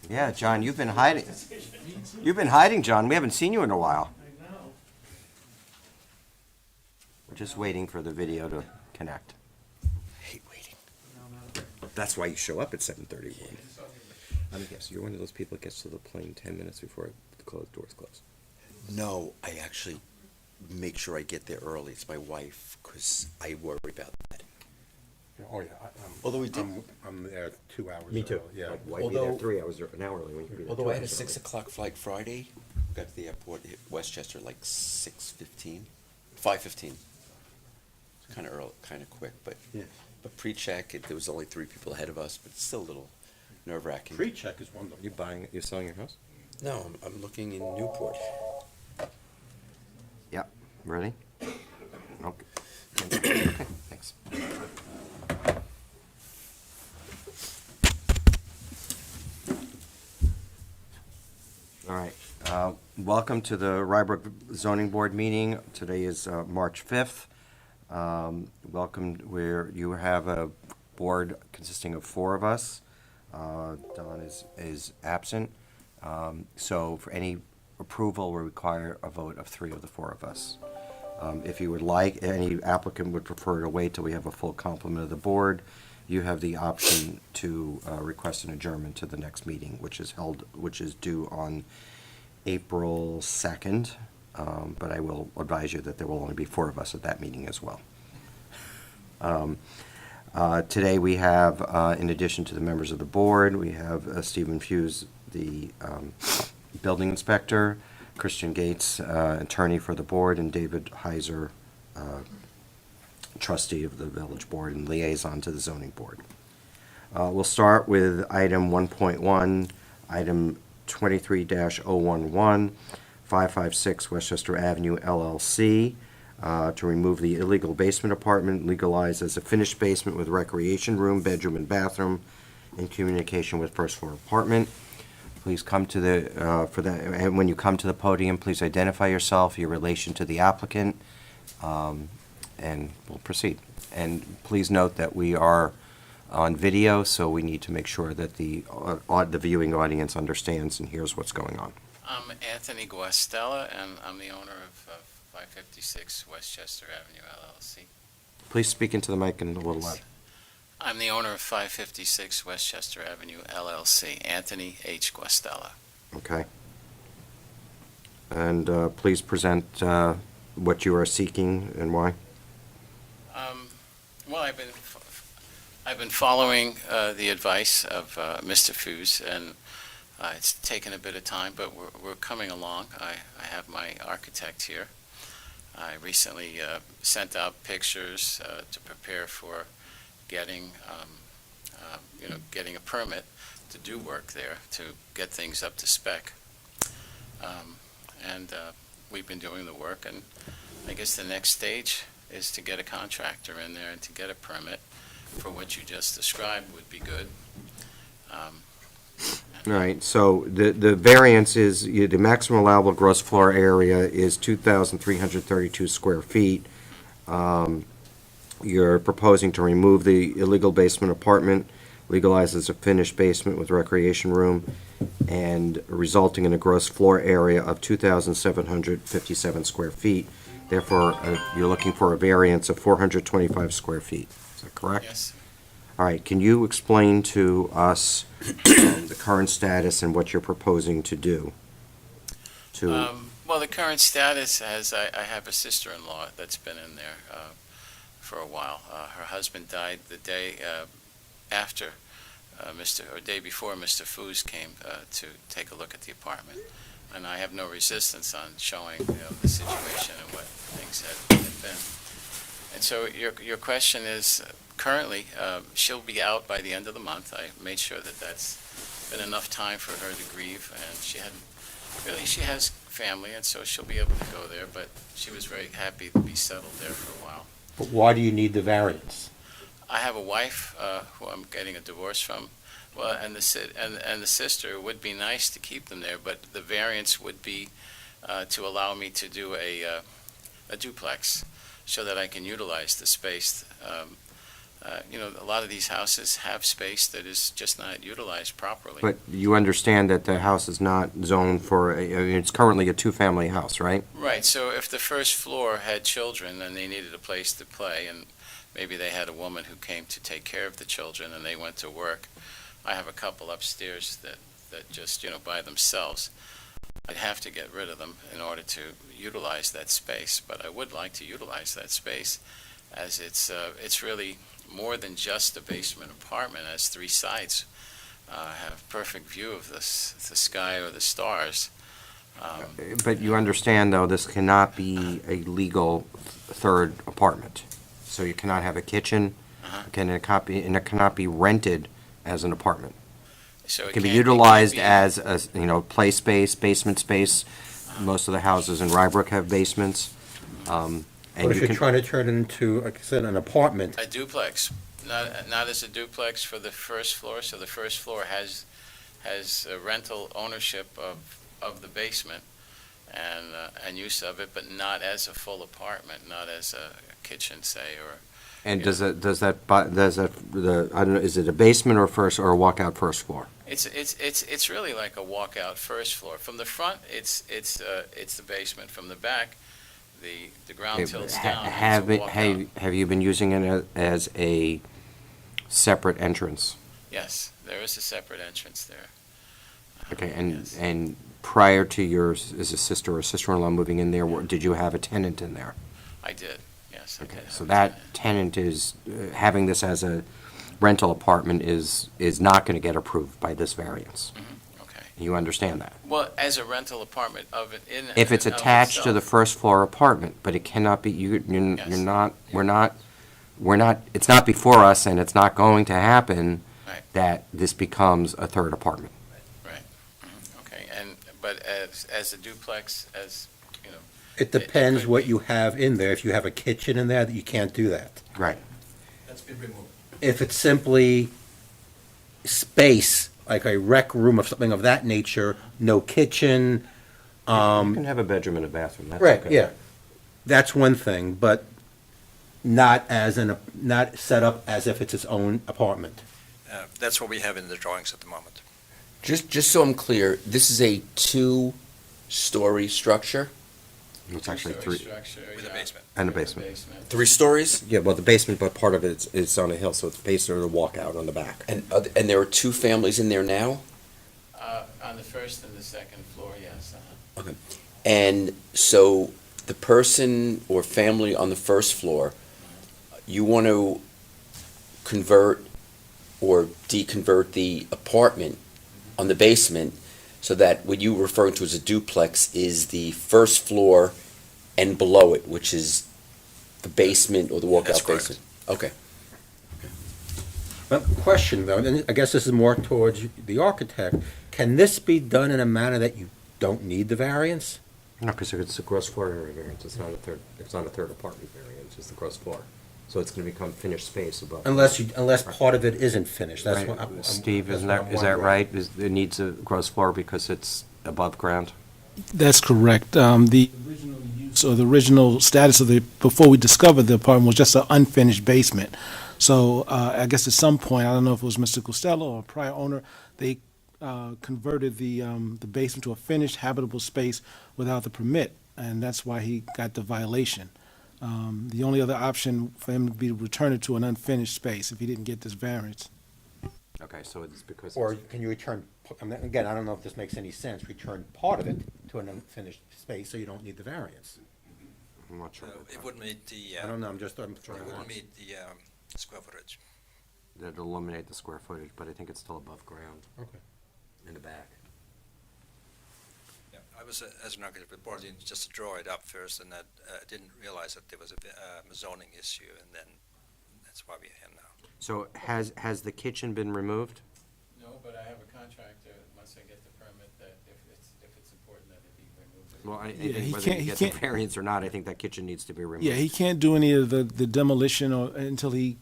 Yeah, John, you've been hiding. You've been hiding, John. We haven't seen you in a while. We're just waiting for the video to connect. I hate waiting. That's why you show up at 7:31. Let me guess, you're one of those people that gets to the plane 10 minutes before the doors close. No, I actually make sure I get there early. It's my wife, because I worry about that. Oh, yeah. Although we did- I'm there 2 hours. Me too. early, Yeah. Like, why be there 3 hours or an hour early when you can be there Although 2 I had a hours 6 early? o'clock flight Friday, got to the airport at Westchester like 6:15, 5:15. It's kind of early, kind of quick, but pre-check, there was only 3 people ahead of us, but it's still a little nerve-wracking. Pre-check is wonderful. You're selling your house? No, I'm looking in Newport. Yep. Ready? Okay. Okay, thanks. All right. Welcome to the Rybrook Zoning Board meeting. Today is March 5th. Welcome where you have a board consisting of 4 of us. Don is absent. So for any approval, we require a vote of 3 of the 4 of us. If you would like, any applicant would prefer to wait till we have a full complement of the board, you have the option to request an adjournment to the next meeting, which is due on April 2nd. But I will advise you that there will only be 4 of us at that meeting as well. Today we have, in addition to the members of the board, we have Stephen Fuse, the building inspector, Christian Gates, attorney for the board, and David Heiser, trustee of the village board and liaison to the zoning board. We'll start with item 1.1, item 23-011, 556 Westchester Avenue LLC, to remove the illegal basement apartment, legalized as a finished basement with recreation room, bedroom, and bathroom in communication with first floor apartment. Please come to the, for that, and when you come to the podium, please identify yourself, your relation to the applicant, and we'll proceed. And please note that we are on video, so we need to make sure that the viewing audience understands and hears what's going on. I'm Anthony Guastella, and I'm the owner of 556 Westchester Avenue LLC. Please speak into the mic and a little louder. I'm the owner of 556 Westchester Avenue LLC, Anthony H. Guastella. Okay. And please present what you are seeking and why. Well, I've been following the advice of Mr. Fuse, and it's taken a bit of time, but we're coming along. I have my architect here. I recently sent out pictures to prepare for getting a permit to do work there, to get things up to spec. And we've been doing the work, and I guess the next stage is to get a contractor in there and to get a permit for what you just described would be good. All right, so the variance is, the maximum allowable gross floor area is 2,332 square feet. You're proposing to remove the illegal basement apartment, legalize as a finished basement with recreation room, and resulting in a gross floor area of 2,757 square feet. Therefore, you're looking for a variance of 425 square feet. Is that correct? Yes. All right, can you explain to us the current status and what you're proposing to do? Well, the current status is I have a sister-in-law that's been in there for a while. Her husband died the day after day before Mr. Foos came to take a look at the apartment, and I have no resistance on showing the situation and what things have been. And so your question is, currently she'll be out by the end of the month. I made sure that that's been enough time for her to grieve, and she has family, and so she'll be able to go there, but she was very happy to be settled there for a while. But why do you need the variance? I have a wife who I'm getting a divorce from, well, and the sister. It would be nice to keep them there, but the variance would be to allow me to do a duplex so that I can utilize the space. A lot of these houses have space that is just not utilized properly. But you understand that the house is not zoned for, it's currently a two-family house, right? Right, so if the first floor had children and they needed a place to play, and maybe they had a woman who came to take care of the children and they went to work, I have a couple upstairs that just, by themselves. I'd have to get rid of them in order to utilize that space, but I would like to utilize that space as it's really more than just a basement apartment, as three sides have perfect view of the sky or the stars. But you understand, though, this cannot be a legal third apartment. So you cannot have a kitchen, and it cannot be rented as an apartment. So It can be utilized as a play space, basement space. Most of the houses in Rybrook have basements. But if you're trying to turn it into, like I said, an apartment, a duplex, not as a duplex for the first floor, so the first floor has a rental ownership of the basement and use of it, but not as a full apartment, not as a kitchen, say, or. And I don't know, is it a basement or first, or a walkout first floor? It's really like a walkout first floor. From the front, it's the basement. From the back, the ground tilts down. Have it's a walkout. have you been using it as a separate entrance? Yes, there is a separate entrance there. Okay, and Yes. and prior to is a sister or sister-in-law moving in there, did you have a tenant in there? I did. Yes. I Okay, did. so that tenant is, having this as a rental apartment is not going to get approved by this variance. Okay. You understand that? Well, as a rental apartment of it in. If it's and of attached to the itself. first floor apartment, but it cannot be, you're Yes. not, we're not, it's not before us, and it's not going to happen Right. that this becomes a third apartment. Okay, but as a duplex, as it it depends could what be. you have in there. If you have a kitchen in there, that you can't do that. Right. That's been removed. If it's simply space, like a rec room or something of that nature, no kitchen, You can have a bedroom and a bathroom, that's right, okay. yeah. That's one thing, but not not set up as if it's its own apartment. That's what we have in the drawings at the moment. Just so I'm clear, this is a two-story structure? It's actually Two-story three, structure, With a yeah. basement. and a With basement. 3 stories? Yeah, well, the basement, but part of it is on a hill, so it's basically a walkout on the back. And there are 2 families in there now? On the first and the second floor, yes. And so the person or family on the first floor, you want to convert or deconvert the apartment on the basement so that what you referring to as a duplex is the first floor and below it, which is the basement or the That's walkout correct. basement? Okay. But question though, and I guess this is more towards the architect, can this be done in a manner that you don't need the variance? No, because it's a gross floor area variance, it's not a third apartment variance, it's the gross floor. So it's going to become finished space above. Unless part of it isn't finished, that's Right. what I'm. Steve, that's is what I'm that wondering. right? It needs a gross floor because it's above ground? That's correct. The original use or the original status of before we discovered the apartment was just an unfinished basement. So I guess at some point, I don't know if it was Mr. Guastella or a prior owner, they converted the basement to a finished habitable space without the permit, and that's why he got the violation. The only other option for him would be to return it to an unfinished space if he didn't get this variance. Okay, so it's because. Or can you return, again, I don't know if this makes any sense, return part of it to an unfinished space so you don't need the variance. I'm not sure. It wouldn't meet the, I don't know, I'm it throwing wouldn't out. meet the square footage. That'd eliminate the square footage, but I think it's still above ground Okay. in the back. Yeah, I was, as an architect, reported in just to draw it up first, and that didn't realize that there was a zoning issue, and then that's why we're here now. So has the kitchen been removed? No, but I have a contractor, once I get the permit, that if it's important that it be removed. Well, I Yeah, think he whether can't- you he get the can't- variance or not, I think that kitchen needs to be removed. Yeah, he can't do any of the demolition until he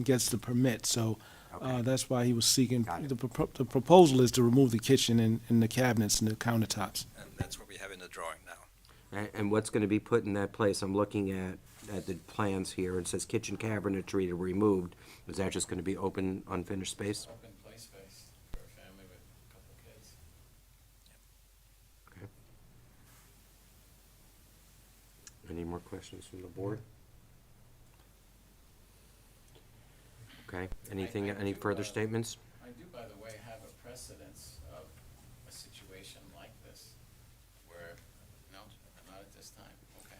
gets the permit, so Okay. that's why he was seeking, Got it. the proposal is to remove the kitchen and the cabinets and the countertops. And that's what we have in the drawing now. And what's gonna be put in that place? I'm looking at the plans here, and it says kitchen cabinetry removed. Is that just gonna be open, unfinished space? Open play space for a family with a couple of kids. Okay. Any more questions from the board? Okay, anything, any further statements? I do, by the way, have a precedence of a situation like this where, no, not at this time, okay.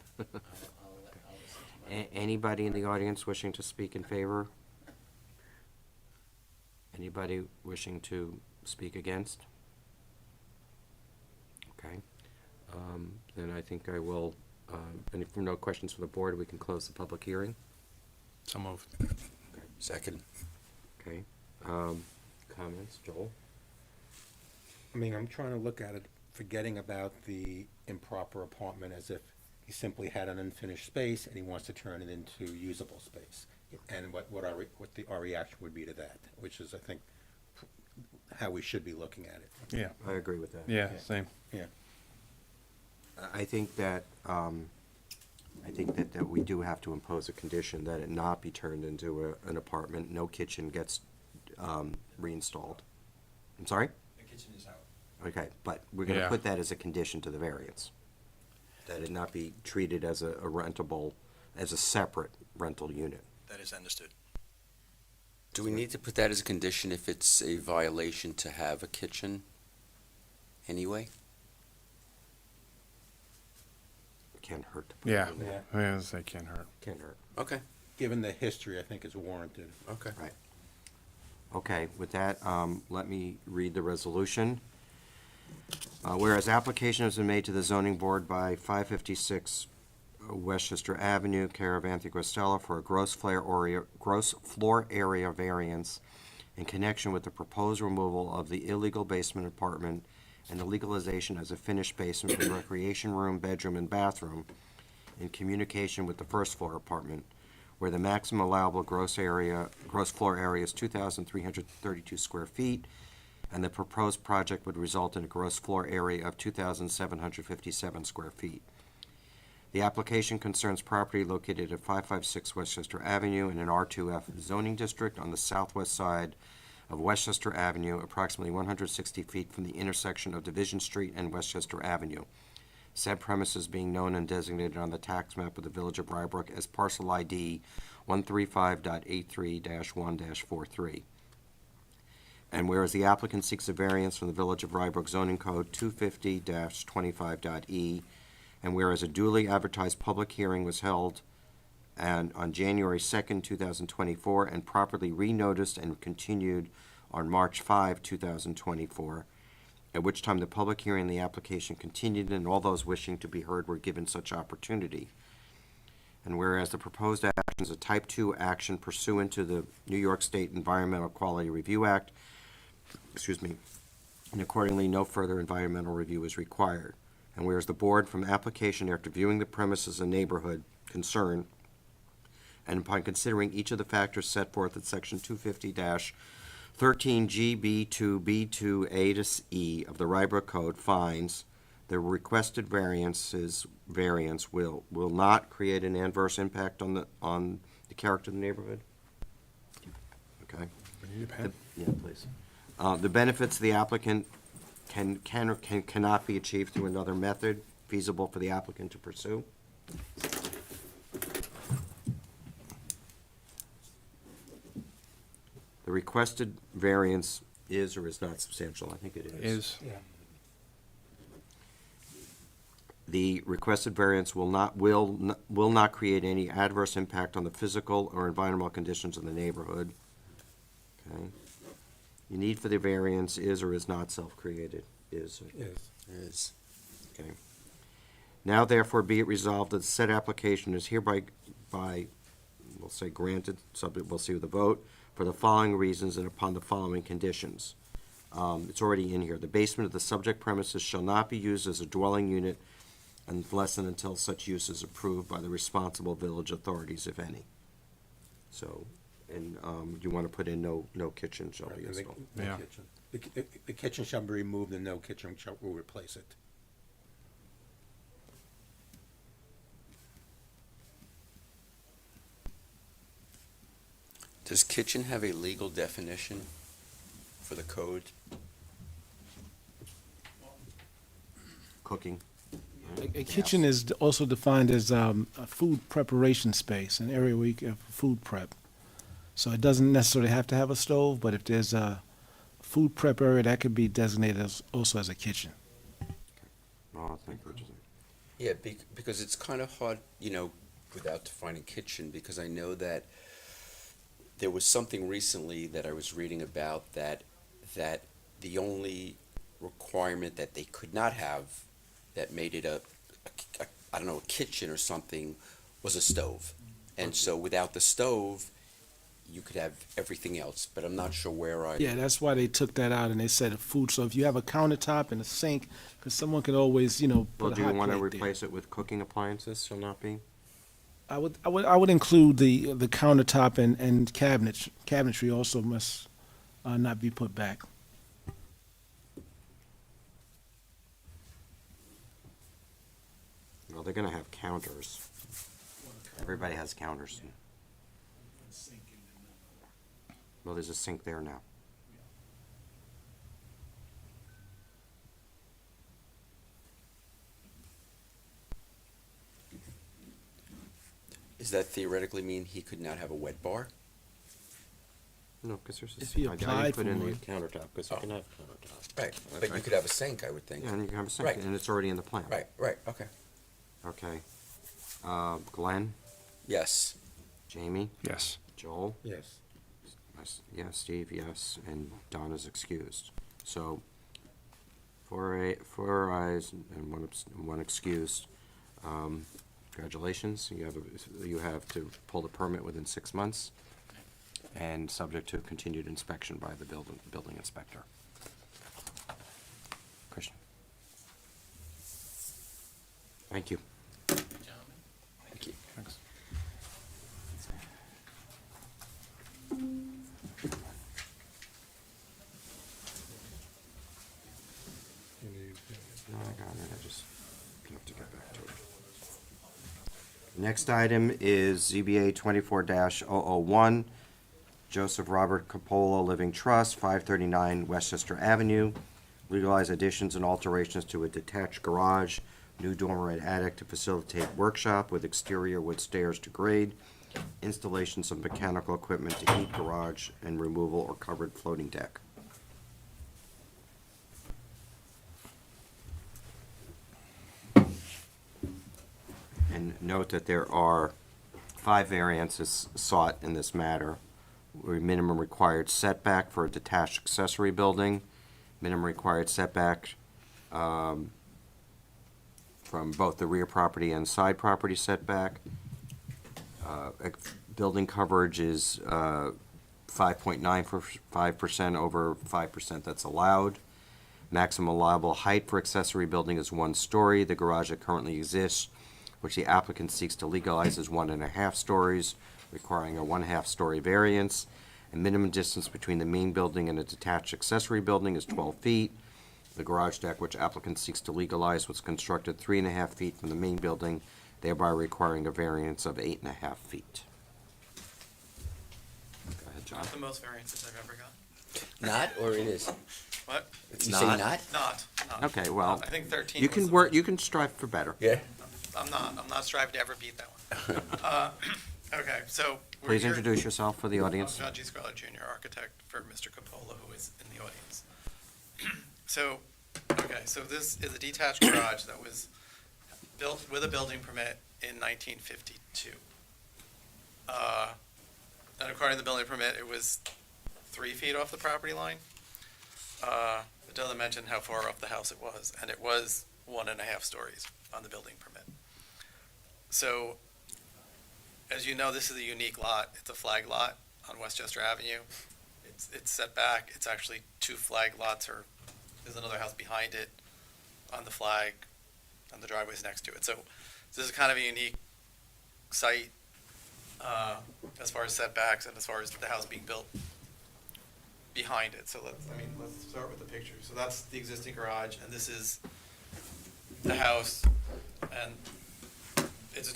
I'll listen to my. Anybody in the audience wishing to speak in favor? Anybody wishing to speak against? Okay, then I think I will, no questions from the board, we can close the public hearing. So moved. Second. Okay, comments, Joel? I mean, I'm trying to look at it, forgetting about the improper apartment as if he simply had an unfinished space and he wants to turn it into usable space. And our reaction would be to that, which is, I think, how we should be looking at it. Yeah, I agree with that. yeah, same. Yeah. I think that, that we do have to impose a condition that it not be turned into an apartment, no kitchen gets, reinstalled. I'm sorry? The kitchen is out. Okay, but we're gonna Yeah. put that as a condition to the variance. That it not be treated as a rentable, as a separate rental unit. That is understood. Do we need to put that as a condition if it's a violation to have a kitchen anyway? It can't hurt to put Yeah, it in there. yes, they can't hurt. Can't hurt. Okay, Given the history, I think is warranted. okay. Right. Okay, with that, let me read the resolution. Whereas application has been made to the zoning board by 556 Westchester Avenue, care of Anthony Guastella, for a gross floor area variance in connection with the proposed removal of the illegal basement apartment and the legalization as a finished basement with recreation room, bedroom, and bathroom in communication with the first floor apartment, where the maximum allowable gross floor area is 2,332 square feet, and the proposed project would result in a gross floor area of 2,757 square feet. The application concerns property located at 556 Westchester Avenue in an R2F zoning district on the southwest side of Westchester Avenue, approximately 160 feet from the intersection of Division Street and Westchester Avenue. Said premises being known and designated on the tax map of the Village of Rybrook as parcel ID 135.83-1-43. And whereas the applicant seeks a variance from the Village of Rybrook zoning code 250-25.e, and whereas a duly advertised public hearing was held on January 2nd, 2024, and properly renoticed and continued on March 5, 2024, at which time the public hearing and the application continued, and all those wishing to be heard were given such opportunity. And whereas the proposed action is a Type 2 action pursuant to the New York State Environmental Quality Review Act, and accordingly, no further environmental review is required. And whereas the board, from application after viewing the premises and neighborhood concern, and upon considering each of the factors set forth in section 250-13GB2B2A to E of the Rybrook Code, finds the requested variance will not create an adverse impact on the character of the neighborhood. Okay. Yeah, please. The benefits of the applicant cannot be achieved through another method feasible for the applicant to pursue. The requested variance is or is not substantial. I think it is. Is, The requested variance will not create any adverse impact on the physical or environmental conditions of the neighborhood. Okay. The need for the variance is or is not self-created. Is. Is. Okay. Now therefore be it resolved that the said application is hereby, we'll say granted, we'll see with the vote, for the following reasons and upon the following conditions. It's already in here. The basement of the subject premises shall not be used as a dwelling unit unless and until such use is approved by the responsible village authorities, if any. So, and you want to put in no kitchen shall be installed. Yeah. The kitchen shall be removed and no kitchen will replace it. Does kitchen have a legal definition for the code? Cooking. A kitchen is also defined as a food preparation space, an area where you can have food prep. So it doesn't necessarily have to have a stove, but if there's a food prep area, that could be designated as, also as a kitchen. Oh, thank you. Yeah, because it's kind of hard, without defining kitchen, because I know that there was something recently that I was reading about that the only requirement that they could not have that made it I don't know, a kitchen or something was a stove. And so without the stove, you could have everything else, but I'm not sure where I. Yeah, that's why they took that out and they said food. So if you have a countertop and a sink, because someone could always, Well, put do a you hot want to plate there. replace it with cooking appliances? Shall not be? I would include the countertop and cabinetry also must not be put back. Well, they're gonna have counters. Everybody has counters. Well, there's a sink there now. Does that theoretically mean he could not have a wet bar? No, because there's a If sink. he I applied didn't put in for the it. countertop, because you can have countertop. Right, but you could have a sink, I would think. Yeah, and you can have a sink, Right. and it's already in the plan. Right, okay. Okay. Glenn, Yes. Jamie, Yes. Joel? Yes. Yes, Steve, yes, and Don is excused. So, four ayes and one excused. Congratulations, you have to pull the permit within 6 months, and subject to continued inspection by the building inspector. Christian? Thank you. Gentlemen? Thank you. Thanks. No, I got it, I just have to get back to it. Next item is ZBA 24-001, Joseph Robert Coppola Living Trust, 539 Westchester Avenue. Legalize additions and alterations to a detached garage, new dormer and attic to facilitate workshop with exterior wood stairs to grade, installations of mechanical equipment to heat garage, and removal or covered floating deck. And note that there are 5 variances sought in this matter. Minimum required setback for a detached accessory building, minimum required setback from both the rear property and side property setback. Building coverage is 5.95% over 5% that's allowed. Maximum allowable height for accessory building is 1 story. The garage that currently exists, which the applicant seeks to legalize, is 1.5 stories, requiring a 1/2 story variance. And minimum distance between the main building and a detached accessory building is 12 feet. The garage deck, which applicant seeks to legalize, was constructed 3.5 feet from the main building, thereby requiring a variance of 8.5 feet. Go ahead, John. Not the most variances I've ever got. Not, or it is? What? You say not? Not. Okay, well, I think 13 you was can the work, most. you can strive for better. Yeah? I'm not striving to ever beat that one. Okay, so. we're Please here- introduce yourself for the audience. John G. Scarlett Jr., architect for Mr. Coppola, who is in the audience. So, okay, so this is a detached garage that was built with a building permit in 1952. And according to the building permit, it was 3 feet off the property line. It doesn't mention how far off the house it was, and it was 1.5 stories on the building permit. So, as you know, this is a unique lot. It's a flag lot on Westchester Avenue. It's set back. It's actually 2 flag lots, or there's another house behind it on the flag, and the driveway's next to it. So this is kind of a unique site as far as setbacks and as far as the house being built behind it. So let's start with the picture. So that's the existing garage, and this is the house, and it's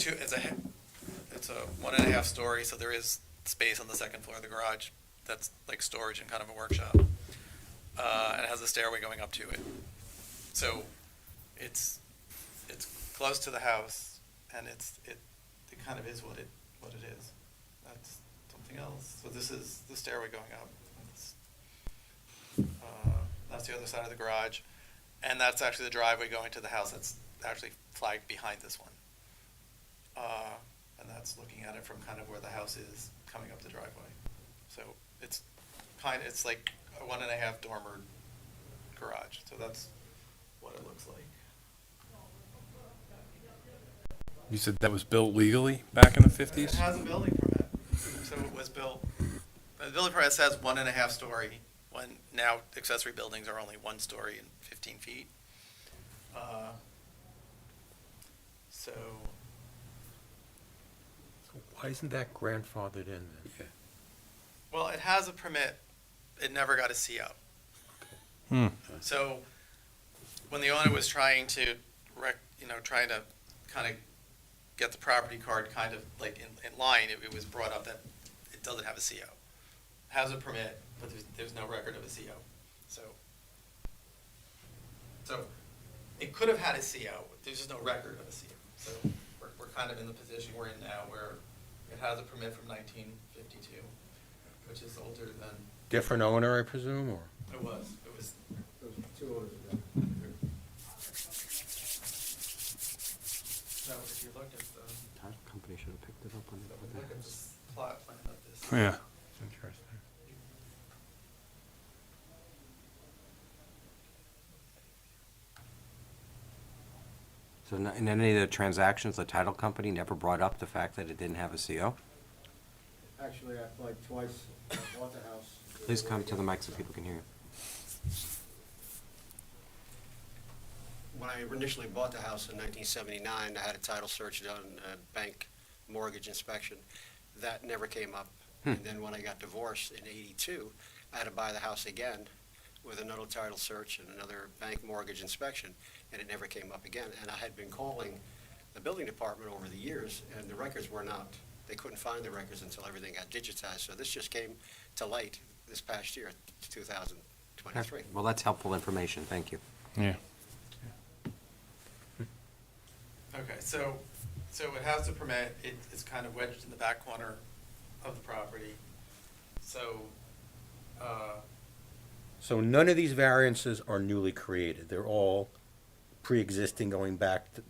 a 1.5 story, so there is space on the second floor of the garage that's like storage and kind of a workshop. And it has a stairway going up to it. So it's close to the house, and it kind of is what it is. That's something else. So this is the stairway going up. That's the other side of the garage, and that's actually the driveway going to the house. That's actually flagged behind this one. And that's looking at it from kind of where the house is coming up the driveway. So it's like a 1.5 dormer garage. So that's what it looks like. You said that was built legally back in the 50s? It has a building permit. So it was built, the building permit says 1.5 story, when now accessory buildings are only 1 story and 15 feet. So Why isn't that grandfathered in then? well, it has a permit. It never got a CO. Hmm. So when the owner was trying to, trying to kind of get the property card kind of like in line, it was brought up that it doesn't have a CO. Has a permit, but there's no record of a CO. So it could have had a CO. There's just no record of a CO. So we're kind of in the position we're in now where it has a permit from 1952, which is older than Different owner, I presume, or? it was. It was. Two owners ago. So if you look at the, Title company should have picked it up on look at this plot plan of this. Yeah. Interesting. So in any of the transactions, the title company never brought up the fact that it didn't have a CO? Actually, I applied twice, bought the house. Please come to the mic so people can hear you. When I initially bought the house in 1979, I had a title search done, a bank mortgage inspection. That never came up. And then when I got divorced in '82, I had to buy the house again with another title search and another bank mortgage inspection, and it never came up again. And I had been calling the building department over the years, and the records were not, they couldn't find the records until everything got digitized. So this just came to light this past year, 2023. Well, that's helpful information. Thank you. Yeah. Okay, so it has a permit. It's kind of wedged in the back corner of the property. So, So none of these variances are newly created. They're all pre-existing going back to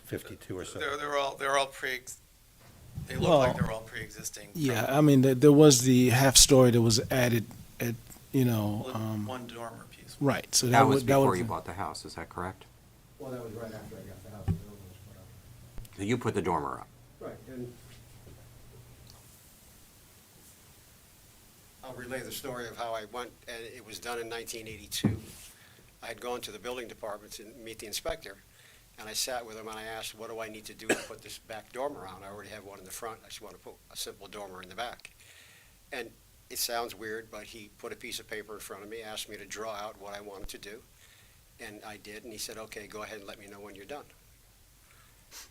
52 or so. they're all they look Well, like they're all pre-existing. Yeah, I mean, there was the half story that was added at, One dormer piece. right, so That was that before would- you bought the house, is that correct? Well, that was right after I got the house, the building was put up. So you put the dormer up? Right, and I'll relay the story of how I went, and it was done in 1982. I had gone to the building department to meet the inspector, and I sat with him and I asked, what do I need to do to put this back dormer on? I already have one in the front, I just want to put a simple dormer in the back. And it sounds weird, but he put a piece of paper in front of me, asked me to draw out what I wanted to do, and I did, and he said, okay, go ahead and let me know when you're done.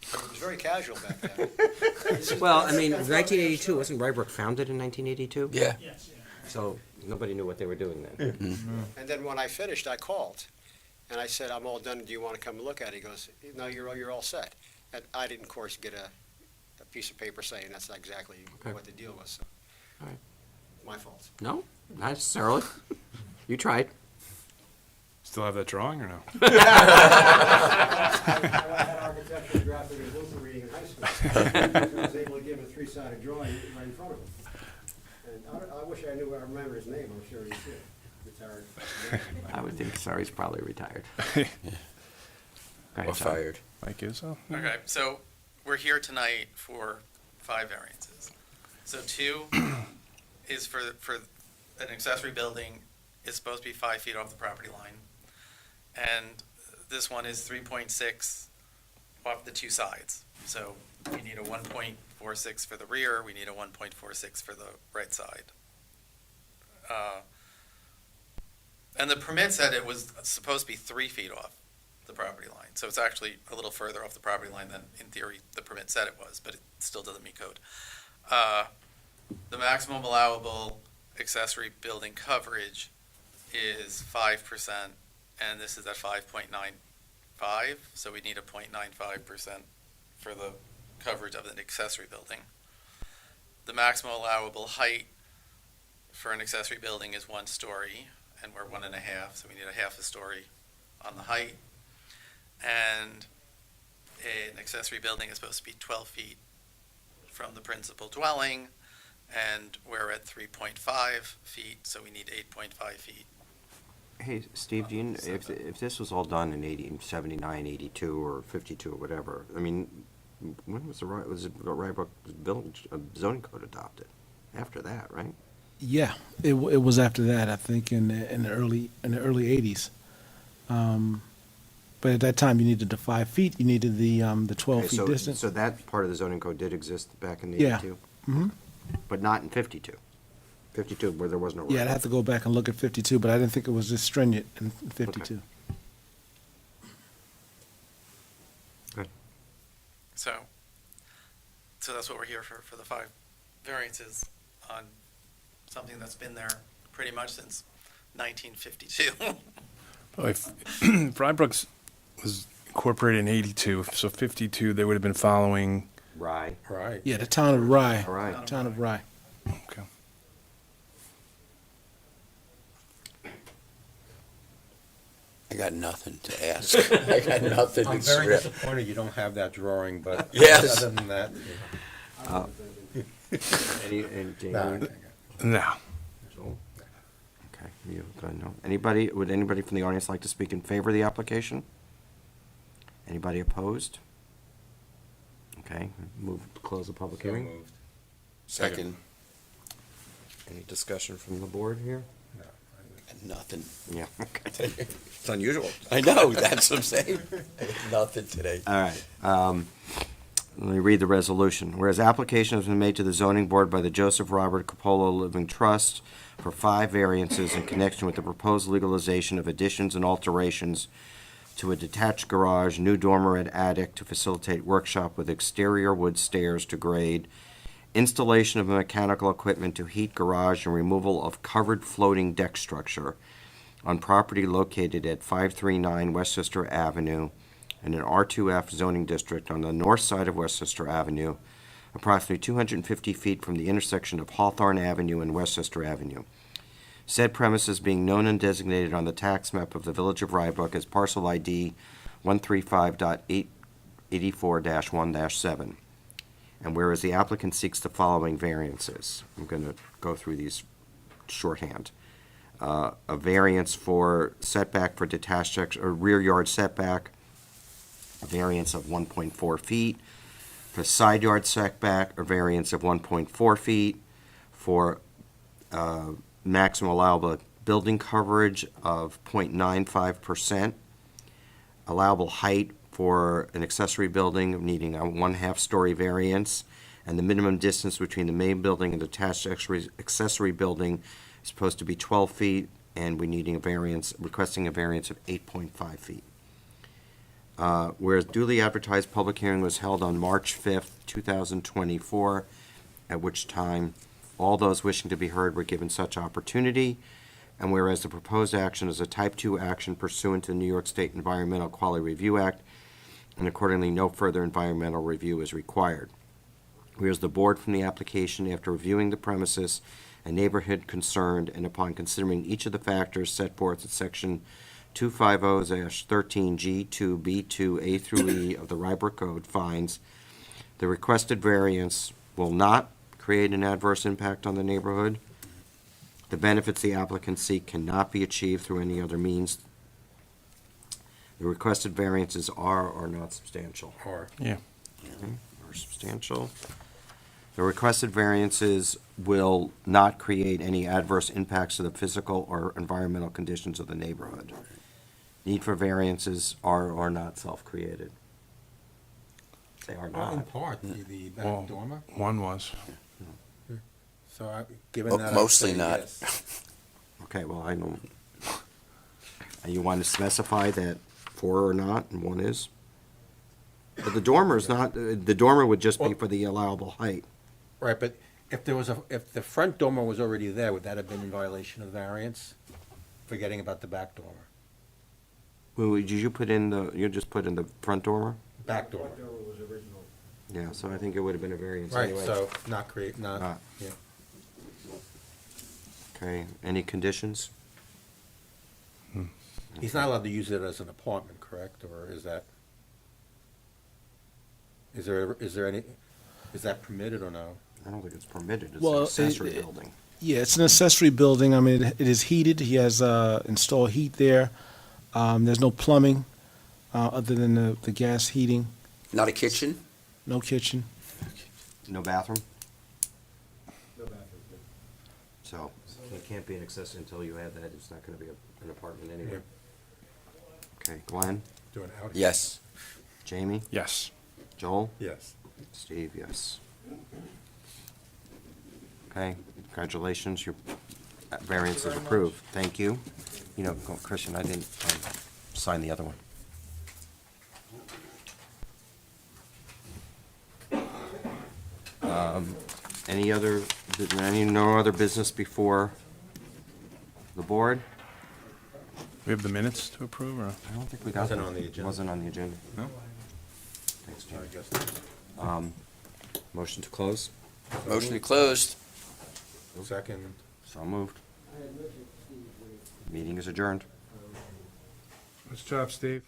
It was very casual back then. Well, I mean, 1982, wasn't Rybrook founded in 1982? Yeah. So nobody knew what they were doing then. And then when I finished, I called, and I said, I'm all done, do you want to come and look at it? He goes, no, you're all set. And I didn't, of course, get a piece of paper saying that's not exactly Okay. what the deal was, so. All right. My fault. No, not necessarily. You tried. Still have that drawing or no? I had architecture drafted in Luther reading in high school. I was able to give a 3-sided drawing right in front of him. And I wish I knew, I remember his name, I'm sure he's retired. I would think Sari's probably retired. Or Go ahead, Tom. fired. Like is so? Okay, so we're here tonight for 5 variances. So 2 is for an accessory building is supposed to be 5 feet off the property line. And this one is 3.6 off the 2 sides. So we need a 1.46 for the rear, we need a 1.46 for the right side. And the permit said it was supposed to be 3 feet off the property line. So it's actually a little further off the property line than, in theory, the permit said it was, but it still doesn't meet code. the maximum allowable accessory building coverage is 5%, and this is at 5.95, so we need a 0.95% for the coverage of an accessory building. The maximum allowable height for an accessory building is 1 story, and we're 1.5, so we need a half a story on the height. And an accessory building is supposed to be 12 feet from the principal dwelling, and we're at 3.5 feet, so we need 8.5 feet. Hey, Steve, do you, if this was all done in 79, 82, or 52, or whatever, I mean, when was was the Rybrook Village zoning code adopted? After that, right? Yeah, it was after that, I think, in the early 80s. But at that time, you needed the 5 feet, you needed the 12 Okay, feet so- distance. So that part of the zoning code did exist back in Yeah. 82? Mhm. But not in 52? 52, where there was no. Yeah, I'd have to go back and look at 52, but I didn't think it was this stringent in 52. Good. So that's what we're here for the 5 variances on something that's been there pretty much since 1952. Well, if Rybrook's was incorporated in 82, so 52, they would have been following, Right. Right. Yeah, the town of Rye. All right. Town of Rye. okay. I got nothing to ask. I got nothing I'm to very script. disappointed you don't have that drawing, but Yes. other than that, Any, No. Okay, you, no. Anybody, would anybody from the audience like to speak in favor of the application? Anybody opposed? Okay, move to close the public so hearing. moved. Second, Any discussion from the board here? No, nothing. Yeah, okay. It's unusual. I know, that's what I'm saying. Nothing today. All right, let me read the resolution. Whereas application has been made to the zoning board by the Joseph Robert Coppola Living Trust for 5 variances in connection with the proposed legalization of additions and alterations to a detached garage, new dormer and attic to facilitate workshop with exterior wood stairs to grade, installation of mechanical equipment to heat garage, and removal of covered floating deck structure on property located at 539 Westchester Avenue in an R2F zoning district on the north side of Westchester Avenue, approximately 250 feet from the intersection of Hawthorne Avenue and Westchester Avenue. Said premises being known and designated on the tax map of the Village of Rybrook as parcel ID 135.884-1-7. And whereas the applicant seeks the following variances, I'm going to go through these shorthand. A variance for setback for detached or rear yard setback, a variance of 1.4 feet. For side yard setback, a variance of 1.4 feet. For maximum allowable building coverage of 0.95%. Allowable height for an accessory building needing a 1/2 story variance, and the minimum distance between the main building and the attached accessory building is supposed to be 12 feet, and we're needing a variance, requesting a variance of 8.5 feet. Whereas duly advertised public hearing was held on March 5th, 2024, at which time all those wishing to be heard were given such opportunity, and whereas the proposed action is a Type 2 action pursuant to the New York State Environmental Quality Review Act, and accordingly no further environmental review is required. Whereas the board from the application, after reviewing the premises and neighborhood concerned, and upon considering each of the factors set forth in section 250-13G2B2A through E of the Rybrook Code, finds the requested variance will not create an adverse impact on the neighborhood. The benefits the applicants seek cannot be achieved through any other means. The requested variances are or not substantial. Or, Yeah. Are substantial. The requested variances will not create any adverse impacts to the physical or environmental conditions of the neighborhood. Need for variances are or not self-created. They are in not. part, the Well, back dormer, one was. so given that. I'd Mostly say not. yes. Okay, well, I don't, you want to specify that 4 or not, and 1 is? But the dormer is not, the dormer would just be Well- for the allowable height. Right, but If there was if the front dormer was already there, would that have been in violation of variance? Forgetting about the back dormer. Well, did you put in you just put in the front dormer? Back dormer. Yeah, so I think it would have been a variance Right, anyway. so not, Ah. yeah. Okay, any conditions? He's not allowed to use it as an apartment, correct, or is that? Is there any, is that permitted or no? I don't think it's permitted, it's Well, an accessory building. Yeah, it's an accessory building. I mean, it is heated. He has installed heat there. There's no plumbing other than the gas heating. Not a kitchen? No kitchen. No bathroom? No bathroom. So, it can't be an accessory until you add that, it's not gonna be an apartment anyway. Okay, Glenn, Do an out? Yes. Jamie, Yes. Joel, Yes. Steve, yes. Okay, congratulations, your variance is approved, thank you. You know, Christian, I didn't sign the other one. No other business before the board? We have the minutes to approve, or? I don't think we got Wasn't them. on the agenda. Wasn't on the agenda. No? Thanks, I Jim. guess, Motion to close? Motion closed. second. So moved. Meeting is adjourned. Nice job, Steve.